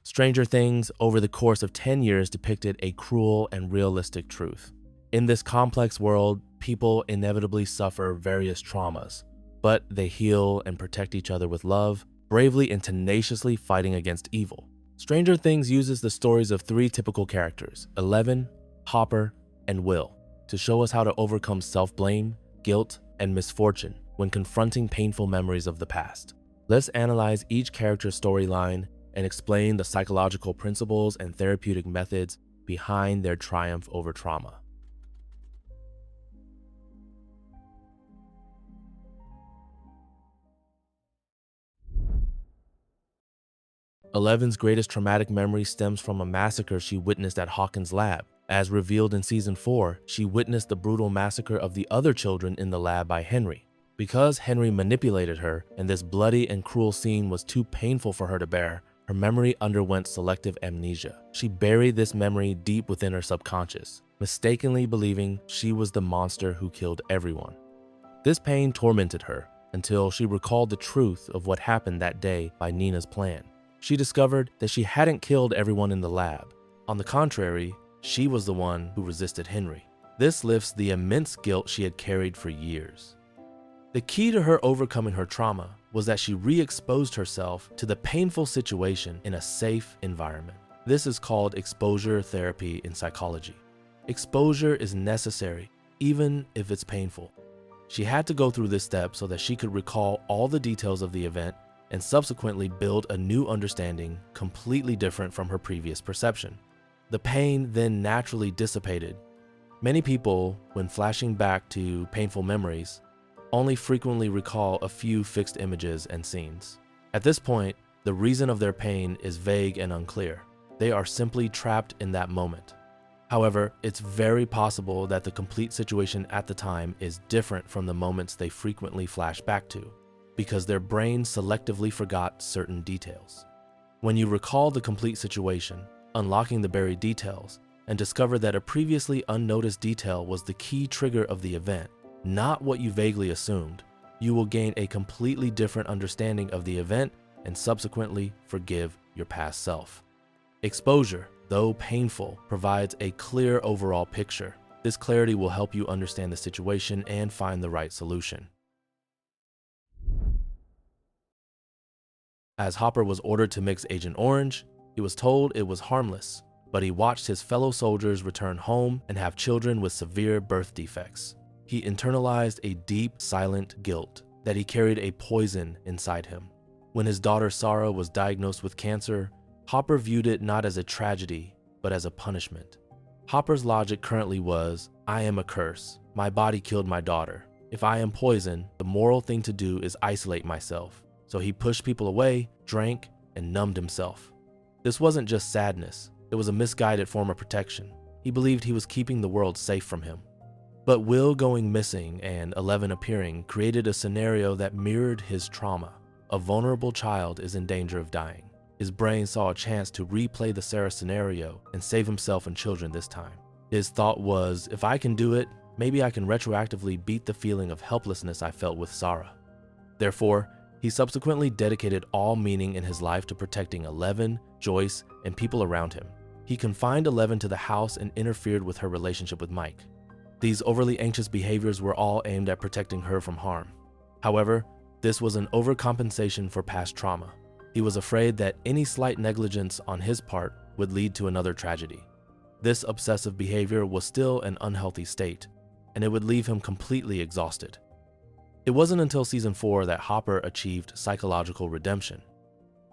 Stranger Things, over the course of 10 years, depicted a cruel and realistic truth. In this complex world, people inevitably suffer various traumas, but they heal and protect each other with love, bravely and tenaciously fighting against evil. Stranger Things uses the stories of three typical characters, Eleven, Hopper, and Will, to show us how to overcome self-blame, guilt, and misfortune when confronting painful memories of the past. Let's analyze each character's storyline and explain the psychological principles and therapeutic methods behind their triumph over trauma. Eleven's greatest traumatic memory stems from a massacre she witnessed at Hawkins' lab. As revealed in Season 4, she witnessed the brutal massacre of the other children in the lab by Henry. Because Henry manipulated her and this bloody and cruel scene was too painful for her to bear, her memory underwent selective amnesia. She buried this memory deep within her subconscious, mistakenly believing she was the monster who killed everyone. This pain tormented her until she recalled the truth of what happened that day by Nina's plan. She discovered that she hadn't killed everyone in the lab. On the contrary, she was the one who resisted Henry. This lifts the immense guilt she had carried for years. The key to her overcoming her trauma was that she re-exposed herself to the painful situation in a safe environment. This is called exposure therapy in psychology. Exposure is necessary, even if it's painful. She had to go through this step so that she could recall all the details of the event and subsequently build a new understanding completely different from her previous perception. The pain then naturally dissipated. Many people, when flashing back to painful memories, only frequently recall a few fixed images and scenes. At this point, the reason of their pain is vague and unclear. They are simply trapped in that moment. However, it's very possible that the complete situation at the time is different from the moments they frequently flash back to, because their brain selectively forgot certain details. When you recall the complete situation, unlocking the buried details, and discover that a previously unnoticed detail was the key trigger of the event, not what you vaguely assumed, you will gain a completely different understanding of the event and subsequently forgive your past self. Exposure, though painful, provides a clear overall picture. This clarity will help you understand the situation and find the right solution. As Hopper was ordered to mix Agent Orange, he was told it was harmless, but he watched his fellow soldiers return home and have children with severe birth defects. He internalized a deep, silent guilt that he carried a poison inside him. When his daughter Sarah was diagnosed with cancer, Hopper viewed it not as a tragedy, but as a punishment. Hopper's logic currently was, I am a curse. My body killed my daughter. If I am poison, the moral thing to do is isolate myself. So he pushed people away, drank, and numbed himself. This wasn't just sadness. It was a misguided form of protection. He believed he was keeping the world safe from him. But Will going missing and 11 appearing created a scenario that mirrored his trauma. A vulnerable child is in danger of dying. His brain saw a chance to replay the Sarah scenario and save himself and children this time. His thought was, if I can do it, maybe I can retroactively beat the feeling of helplessness I felt with Sarah. Therefore, he subsequently dedicated all meaning in his life to protecting 11, Joyce, and people around him. He confined 11 to the house and interfered with her relationship with Mike. These overly anxious behaviors were all aimed at protecting her from harm. However, this was an overcompensation for past trauma. He was afraid that any slight negligence on his part would lead to another tragedy. This obsessive behavior was still an unhealthy state, and it would leave him completely exhausted. It wasn't until Season 4 that Hopper achieved psychological redemption.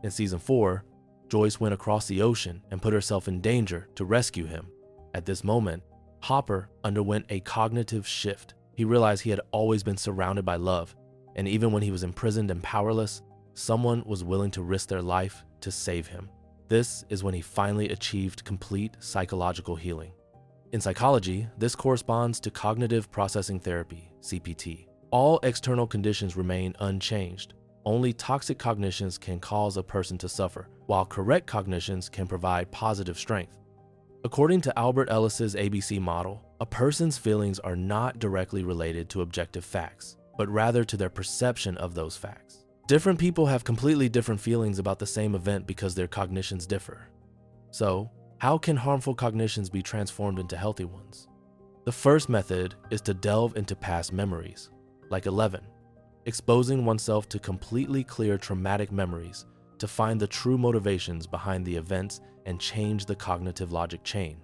In Season 4, Joyce went across the ocean and put herself in danger to rescue him. At this moment, Hopper underwent a cognitive shift. He realized he had always been surrounded by love, and even when he was imprisoned and powerless, someone was willing to risk their life to save him. This is when he finally achieved complete psychological healing. In psychology, this corresponds to cognitive processing therapy, CPT. All external conditions remain unchanged. Only toxic cognitions can cause a person to suffer, while correct cognitions can provide positive strength. According to Albert Ellis's ABC model, a person's feelings are not directly related to objective facts, but rather to their perception of those facts. Different people have completely different feelings about the same event because their cognitions differ. So, how can harmful cognitions be transformed into healthy ones? The first method is to delve into past memories, like 11, exposing oneself to completely clear traumatic memories to find the true motivations behind the events and change the cognitive logic chain.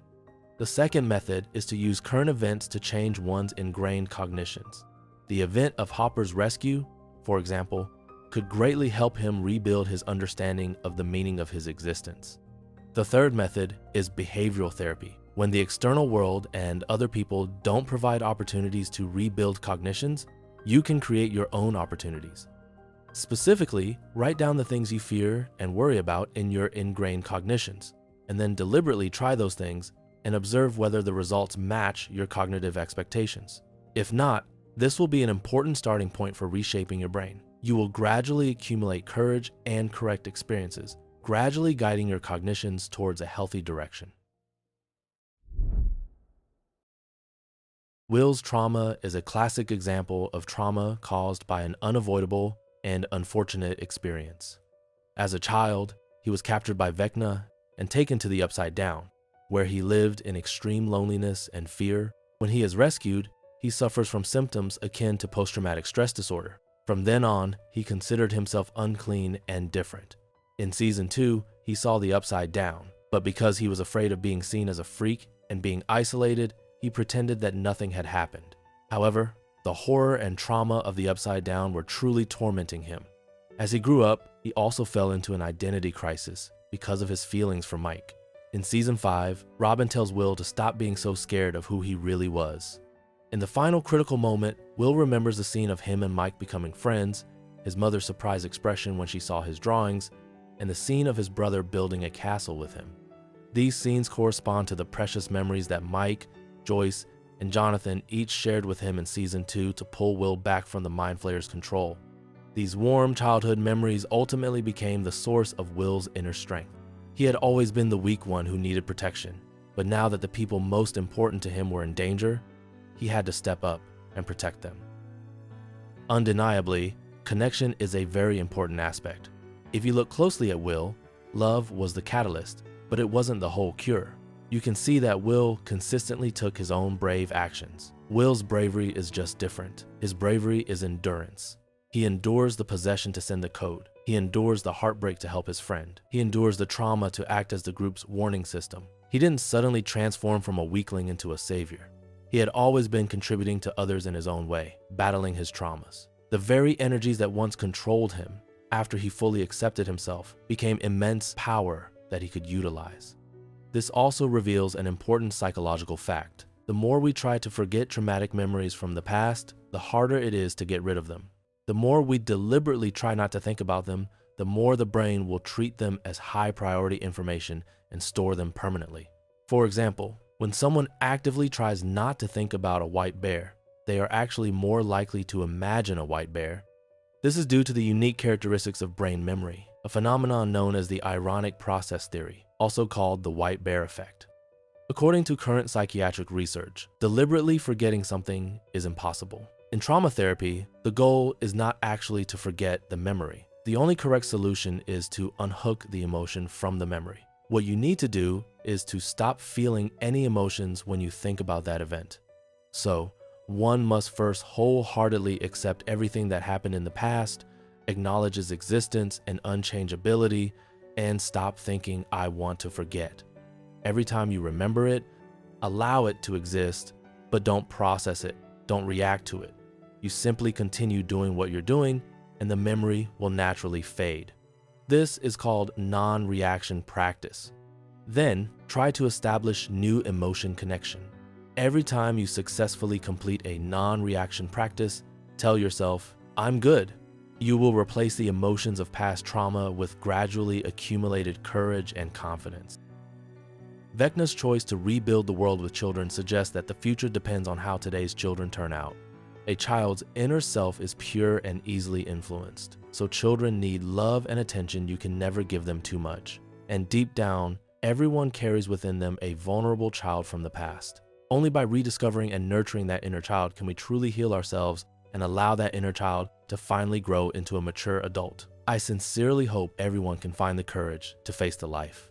The second method is to use current events to change one's ingrained cognitions. The event of Hopper's rescue, for example, could greatly help him rebuild his understanding of the meaning of his existence. The third method is behavioral therapy. When the external world and other people don't provide opportunities to rebuild cognitions, you can create your own opportunities. Specifically, write down the things you fear and worry about in your ingrained cognitions, and then deliberately try those things and observe whether the results match your cognitive expectations. If not, this will be an important starting point for reshaping your brain. You will gradually accumulate courage and correct experiences, gradually guiding your cognitions towards a healthy direction. Will's trauma is a classic example of trauma caused by an unavoidable and unfortunate experience. As a child, he was captured by Vecna and taken to the Upside Down, where he lived in extreme loneliness and fear. When he is rescued, he suffers from symptoms akin to post-traumatic stress disorder. From then on, he considered himself unclean and different. In season 2, he saw the Upside Down, but because he was afraid of being seen as a freak and being isolated, he pretended that nothing had happened. However, the horror and trauma of the Upside Down were truly tormenting him. As he grew up, he also fell into an identity crisis because of his feelings for Mike. In season 5, Robin tells Will to stop being so scared of who he really was. In the final critical moment, Will remembers the scene of him and Mike becoming friends, his mother's surprised expression when she saw his drawings, and the scene of his brother building a castle with him. These scenes correspond to the precious memories that Mike, Joyce, and Jonathan each shared with him in season 2 to pull Will back from the Mind Flayer's control. These warm childhood memories ultimately became the source of Will's inner strength. He had always been the weak one who needed protection, but now that the people most important to him were in danger, he had to step up and protect them. Undeniably, connection is a very important aspect. If you look closely at Will, love was the catalyst, but it wasn't the whole cure. You can see that Will consistently took his own brave actions. Will's bravery is just different. His bravery is endurance. He endures the possession to send the code. He endures the heartbreak to help his friend. He endures the trauma to act as the group's warning system. He didn't suddenly transform from a weakling into a savior. He had always been contributing to others in his own way, battling his traumas. The very energies that once controlled him, after he fully accepted himself, became immense power that he could utilize. This also reveals an important psychological fact. The more we try to forget traumatic memories from the past, the harder it is to get rid of them. The more we deliberately try not to think about them, the more the brain will treat them as high priority information and store them permanently. For example, when someone actively tries not to think about a white bear, they are actually more likely to imagine a white bear. This is due to the unique characteristics of brain memory, a phenomenon known as the ironic process theory, also called the white bear effect. According to current psychiatric research, deliberately forgetting something is impossible. In trauma therapy, the goal is not actually to forget the memory. The only correct solution is to unhook the emotion from the memory. What you need to do is to stop feeling any emotions when you think about that event. So, one must first wholeheartedly accept everything that happened in the past, acknowledge its existence and unchangeability, and stop thinking, "I want to forget." Every time you remember it, allow it to exist, but don't process it, don't react to it. You simply continue doing what you're doing, and the memory will naturally fade. This is called non-reaction practice. Then, try to establish new emotion connection. Every time you successfully complete a non-reaction practice, tell yourself, "I'm good." You will replace the emotions of past trauma with gradually accumulated courage and confidence. Vecna's choice to rebuild the world with children suggests that the future depends on how today's children turn out. A child's inner self is pure and easily influenced, so children need love and attention you can never give them too much. And deep down, everyone carries within them a vulnerable child from the past. Only by rediscovering and nurturing that inner child can we truly heal ourselves and allow that inner child to finally grow into a mature adult. I sincerely hope everyone can find the courage to face the life.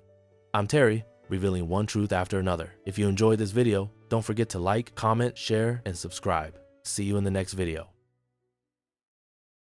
I'm Terry, revealing one truth after another. If you enjoyed this video, don't forget to like, comment, share, and subscribe. See you in the next video.